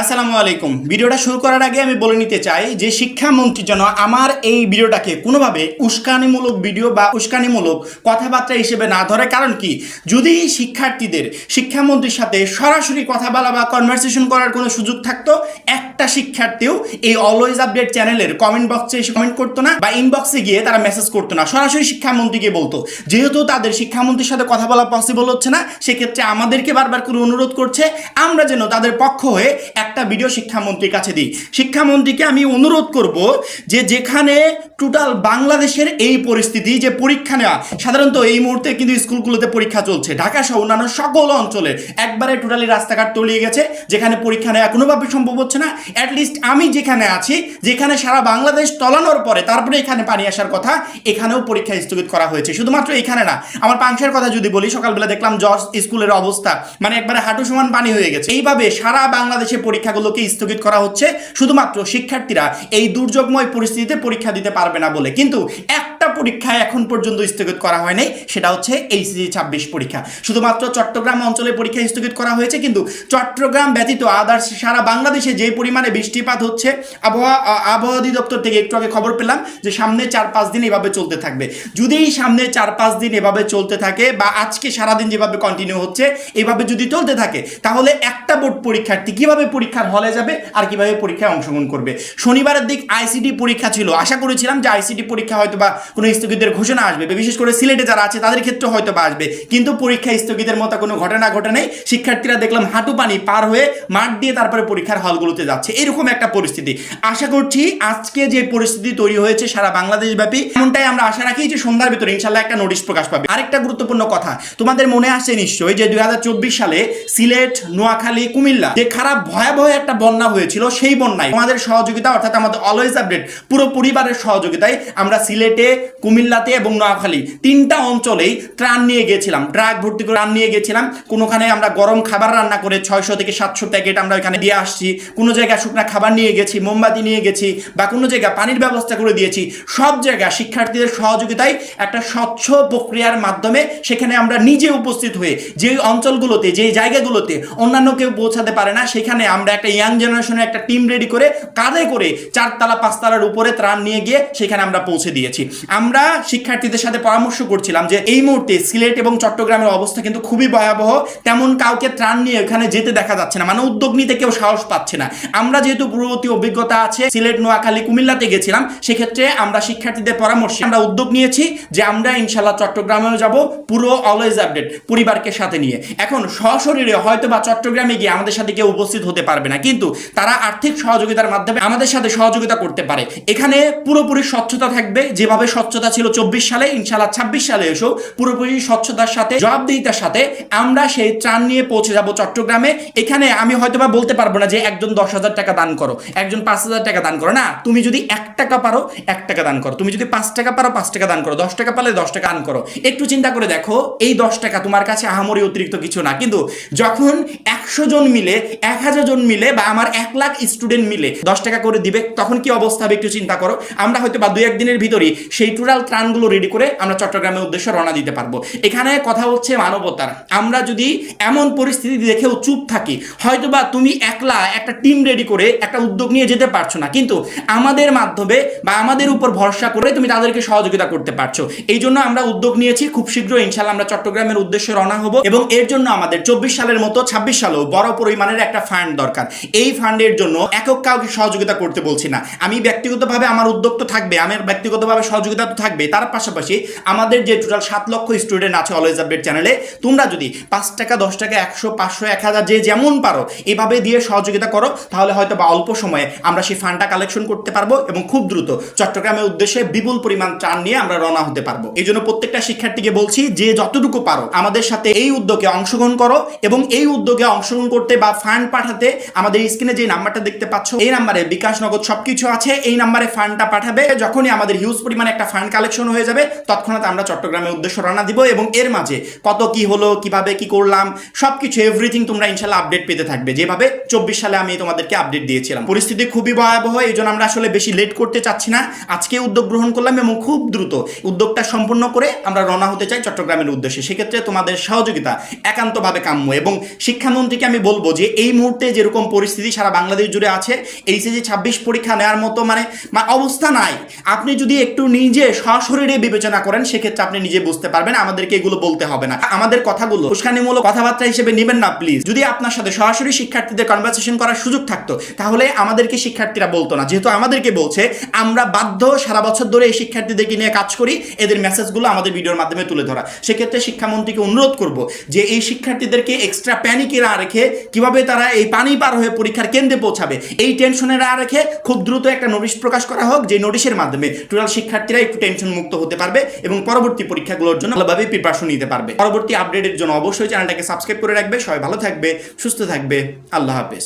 আসসালামু আলাইকুম। ভিডিওটা শুরু করার আগে আমি বলে নিতে চাই যে শিক্ষামন্ত্রী যেন আমার এই ভিডিওটাকে কোনোভাবে উস্কানিমূলক ভিডিও বা উস্কানিমূলক কথাবার্তা হিসেবে না ধরে। কারণ কি, যদি শিক্ষার্থীদের শিক্ষামন্ত্রীর সাথে সরাসরি কথা বলা বা কনভারসেশন করার কোনো সুযোগ থাকতো, একটা শিক্ষার্থীও এই অলওয়েজ আপডেট চ্যানেলের কমেন্ট বক্সে এসে কমেন্ট করতো না বা ইনবক্সে গিয়ে তারা মেসেজ করতো না, সরাসরি শিক্ষামন্ত্রীকে বলতো। যেহেতু তাদের শিক্ষামন্ত্রীর সাথে কথা বলা পসিবল হচ্ছে না, সেক্ষেত্রে আমাদেরকে বারবার করে অনুরোধ করছে আমরা যেন তাদের পক্ষ হয়ে একটা ভিডিও শিক্ষামন্ত্রীর কাছে দিই। শিক্ষামন্ত্রীকে আমি অনুরোধ করব যে যেখানে টোটাল বাংলাদেশের এই পরিস্থিতি, যে পরীক্ষা নেওয়া সাধারণত এই মুহূর্তে কিন্তু স্কুলগুলোতে পরীক্ষা চলছে, ঢাকা সহ অন্যান্য সকল অঞ্চলে একবারে টোটালি রাস্তাঘাট তলিয়ে গেছে, যেখানে পরীক্ষা নেওয়া কোনোভাবে সম্ভব হচ্ছে না। অ্যাটলিস্ট আমি যেখানে আছি, যেখানে সারা বাংলাদেশ তলানোর পরে তারপরে এখানে পানি আসার কথা, এখানেও পরীক্ষা স্থগিত করা হয়েছে। শুধুমাত্র এখানে না, আমার পাংশার কথা যদি বলি, সকালবেলা দেখলাম জর্জ স্কুলের অবস্থা মানে একবারে হাঁটু সমান পানি হয়ে গেছে। এইভাবে সারা বাংলাদেশে পরীক্ষাগুলোকে স্থগিত করা হচ্ছে শুধুমাত্র শিক্ষার্থীরা এই দুর্যোগময় পরিস্থিতিতে পরীক্ষা দিতে পারবে না বলে। কিন্তু একটা পরীক্ষা এখন পর্যন্ত স্থগিত করা হয়নি, সেটা হচ্ছে এইচএসসি 26 পরীক্ষা। শুধুমাত্র চট্টগ্রাম অঞ্চলে পরীক্ষা স্থগিত করা হয়েছে, কিন্তু চট্টগ্রাম ব্যতীত আদার্স সারা বাংলাদেশে যে পরিমাণে বৃষ্টিপাত হচ্ছে, আবহাওয়া অধিদপ্তর থেকে একটু আগে খবর পেলাম যে সামনে 4-5 দিন এভাবে চলতে থাকবে। যদি সামনে 4-5 দিন এভাবে চলতে থাকে বা আজকে সারাদিন যেভাবে কন্টিনিউ হচ্ছে এভাবে যদি চলতে থাকে, তাহলে একটা বোর্ড পরীক্ষার্থী কিভাবে পরীক্ষার হলে যাবে আর কিভাবে পরীক্ষায় অংশগ্রহণ করবে? শনিবারের দিক আইসিটি পরীক্ষা ছিল, আশা করেছিলাম যে আইসিটি পরীক্ষা হয়তো বা কোনো স্থগিতের ঘোষণা আসবে, বিশেষ করে সিলেটে যারা আছে তাদের ক্ষেত্রে হয়তো বা আসবে, কিন্তু পরীক্ষা স্থগিতের মতো কোনো ঘটনা ঘটে নেই। শিক্ষার্থীরা দেখলাম হাঁটু পানি পার হয়ে মাঠ দিয়ে তারপরে পরীক্ষার হলগুলোতে যাচ্ছে, এরকম একটা পরিস্থিতি। আশা করছি আজকে যে পরিস্থিতি তৈরি হয়েছে সারা বাংলাদেশ ব্যাপী, এমনটাই আমরা আশা রাখি যে সন্ধ্যার ভিতরে ইনশাল্লাহ একটা নোটিশ প্রকাশ পাবে। আরেকটা গুরুত্বপূর্ণ কথা, তোমাদের মনে আসছে নিশ্চয়ই যে 2024 সালে সিলেট, নোয়াখালী, কুমিল্লা যে খারাপ ভয়াবহ একটা বন্যা হয়েছিল, সেই বন্যায় আমাদের সহযোগিতা অর্থাৎ আমাদের অলওয়েজ আপডেট পুরো পরিবারের সহযোগিতায় আমরা সিলেটে, কুমিল্লাতে এবং নোয়াখালী 3টা অঞ্চলেই ত্রাণ নিয়ে গেছিলাম, ট্রাক ভর্তি করে ত্রাণ নিয়ে গেছিলাম। কোনোখানে আমরা গরম খাবার রান্না করে 600 থেকে 700 প্যাকেট আমরা এখানে দিয়ে আসছি, কোনো জায়গায় শুকনো খাবার নিয়ে গেছি, মোমবাতি নিয়ে গেছি, বা কোনো জায়গায় পানির ব্যবস্থা করে দিয়েছি। সব জায়গায় শিক্ষার্থীদের সহযোগিতায় একটা স্বচ্ছ প্রক্রিয়ার মাধ্যমে সেখানে আমরা নিজে উপস্থিত হয়ে যে অঞ্চলগুলোতে, যে জায়গাগুলোতে অন্যান্য কেউ পৌঁছাতে পারে না, সেখানে আমরা একটা ইয়াং জেনারেশনের একটা টিম রেডি করে কাঁধে করে 4তলা 5তলার উপরে ত্রাণ নিয়ে গিয়ে সেখানে আমরা পৌঁছে দিয়েছি। আমরা শিক্ষার্থীদের সাথে পরামর্শ করছিলাম যে এই মুহূর্তে সিলেট এবং চট্টগ্রামের অবস্থা কিন্তু খুবই ভয়াবহ, তেমন কাউকে ত্রাণ নিয়ে ওখানে যেতে দেখা যাচ্ছে না, মানে উদ্যোগ নিতে কেউ সাহস পাচ্ছে না। আমরা যেহেতু পূর্ববর্তী অভিজ্ঞতা আছে, সিলেট, নোয়াখালী, কুমিল্লাতে গেছিলাম, সেক্ষেত্রে আমরা শিক্ষার্থীদের পরামর্শে আমরা উদ্যোগ নিয়েছি যে আমরা ইনশাল্লাহ চট্টগ্রামেও যাব পুরো অলওয়েজ আপডেট পরিবারকে সাথে নিয়ে। এখন সশরীরে হয়তো বা চট্টগ্রামে গিয়ে আমাদের সাথে কেউ উপস্থিত হতে পারবে না, কিন্তু তারা আর্থিক সহযোগিতার মাধ্যমে আমাদের সাথে সহযোগিতা করতে পারে। এখানে পুরোপুরি স্বচ্ছতা থাকবে, যেভাবে স্বচ্ছতা ছিল 24 সালে, ইনশাল্লাহ 26 সালে এসেও পুরোপুরি স্বচ্ছতার সাথে, জবাবদিহিতার সাথে আমরা সেই ত্রাণ নিয়ে পৌঁছে যাব চট্টগ্রামে। এখানে আমি হয়তো বা বলতে পারবো না যে একজন 10,000 টাকা দান করো, একজন 5,000 টাকা দান করো, না, তুমি যদি 1 টাকা পারো 1 টাকা দান করো, তুমি যদি 5 টাকা পারো 5 টাকা দান করো, 10 টাকা পারলে 10 টাকা দান করো। একটু চিন্তা করে দেখো, এই 10 টাকা তোমার কাছে আহামরি অতিরিক্ত কিছু না, কিন্তু যখন 100 জন মিলে, 1000 জন মিলে বা আমার 1 লাখ স্টুডেন্ট মিলে 10 টাকা করে দিবে, তখন কি অবস্থা হবে একটু চিন্তা করো। আমরা হয়তো বা 2-1 দিনের ভিতরেই সেই টোটাল ত্রাণগুলো রেডি করে আমরা চট্টগ্রামের উদ্দেশ্যে রওনা দিতে পারবো। এখানে কথা হচ্ছে মানবতার। আমরা যদি এমন পরিস্থিতি দেখেও চুপ থাকি, হয়তো বা তুমি একলা একটা টিম রেডি করে একটা উদ্যোগ নিয়ে যেতে পারছো না, কিন্তু আমাদের মাধ্যমে বা আমাদের উপর ভরসা করে তুমি তাদেরকে সহযোগিতা করতে পারছো। এই জন্য আমরা উদ্যোগ নিয়েছি, খুব শীঘ্রই ইনশাল্লাহ আমরা চট্টগ্রামের উদ্দেশ্যে রওনা হব, এবং এর জন্য আমাদের 24 সালের মতো 26 সালেও বড় পরিমাণের একটা ফান্ড দরকার। এই ফান্ডের জন্য একক কাউকে সহযোগিতা করতে বলছি না, আমি ব্যক্তিগতভাবে আমার উদ্যোগ তো থাকবে, আমার ব্যক্তিগতভাবে সহযোগিতা তো থাকবে, তার পাশাপাশি আমাদের যে টোটাল 7 লক্ষ স্টুডেন্ট আছে অলওয়েজ আপডেট চ্যানেলে, তোমরা যদি 5 টাকা, 10 টাকা, 100, 500, 1000 যে যেমন পারো এভাবে দিয়ে সহযোগিতা করো, তাহলে হয়তো বা অল্প সময়ে আমরা সেই ফান্ডটা কালেকশন করতে পারবো এবং খুব দ্রুত চট্টগ্রামের উদ্দেশ্যে বিপুল পরিমাণ ত্রাণ নিয়ে আমরা রওনা হতে পারবো। এই জন্য প্রত্যেকটা শিক্ষার্থীকে বলছি যে যতটুকু পারো আমাদের সাথে এই উদ্যোগে অংশগ্রহণ করো, এবং এই উদ্যোগে অংশগ্রহণ করতে বা ফান্ড পাঠাতে আমাদের স্ক্রিনে যে নাম্বারটা দেখতে পাচ্ছ, এই নাম্বারে বিকাশ, নগদ সবকিছু আছে, এই নাম্বারে ফান্ডটা পাঠাবে। যখনই আমাদের হিউজ পরিমাণে একটা ফান্ড ফান্ড কালেকশন হয়ে যাবে, তৎক্ষণাৎ আমরা চট্টগ্রামের উদ্দেশ্যে রওনা দিব এবং এর মাঝে কত কি হলো, কিভাবে কি করলাম, সবকিছু এভরিথিং তোমরা ইনশাল্লাহ আপডেট পেতে থাকবে, যেভাবে 24 সালে আমি তোমাদেরকে আপডেট দিয়েছিলাম। পরিস্থিতি খুবই ভয়াবহ, এই জন্য আমরা আসলে বেশি লেট করতে চাচ্ছি না, আজকে উদ্যোগ গ্রহণ করলাম এবং খুব দ্রুত উদ্যোগটা সম্পূর্ণ করে আমরা রওনা হতে চাই চট্টগ্রামের উদ্দেশ্যে। সেক্ষেত্রে তোমাদের সহযোগিতা একান্তভাবে কাম্য এবং শিক্ষামন্ত্রীকে আমি বলবো যে এই মুহূর্তে যেরকম পরিস্থিতি সারা বাংলাদেশ জুড়ে আছে, এইচএসসি 26 পরীক্ষা নেওয়ার মতো মানে অবস্থা নাই। আপনি যদি একটু নিজে সশরীরে বিবেচনা করেন, সেক্ষেত্রে আপনি নিজে বুঝতে পারবেন, আমাদেরকে এগুলো বলতে হবে না। আমাদের কথাগুলো উস্কানিমূলক কথাবার্তা হিসেবে নেবেন না প্লিজ। যদি আপনার সাথে সরাসরি শিক্ষার্থীদের কনভারসেশন করার সুযোগ থাকতো, তাহলে আমাদেরকে শিক্ষার্থীরা বলতো না। যেহেতু আমাদেরকে বলছে, আমরা বাধ্য সারা বছর ধরে এই শিক্ষার্থীদেরকে নিয়ে কাজ করি, এদের মেসেজগুলো আমাদের ভিডিওর মাধ্যমে তুলে ধরা। সেক্ষেত্রে শিক্ষামন্ত্রীকে অনুরোধ করব যে এই শিক্ষার্থীদেরকে এক্সট্রা প্যানিকে না রেখে কিভাবে তারা এই পানি পার হয়ে পরীক্ষার কেন্দ্রে পৌঁছাবে, এই টেনশনে না রেখে খুব দ্রুত একটা নোটিশ প্রকাশ করা হোক, যে নোটিশের মাধ্যমে টোটাল শিক্ষার্থীরা একটু টেনশন মুক্ত হতে পারবে এবং পরবর্তী পরীক্ষাগুলোর জন্য ভালোভাবে প্রিপারেশন নিতে পারবে। পরবর্তী আপডেটের জন্য অবশ্যই চ্যানেলটাকে সাবস্ক্রাইব করে রাখবে। সবাই ভালো থাকবে, সুস্থ থাকবে। আল্লাহ হাফেজ।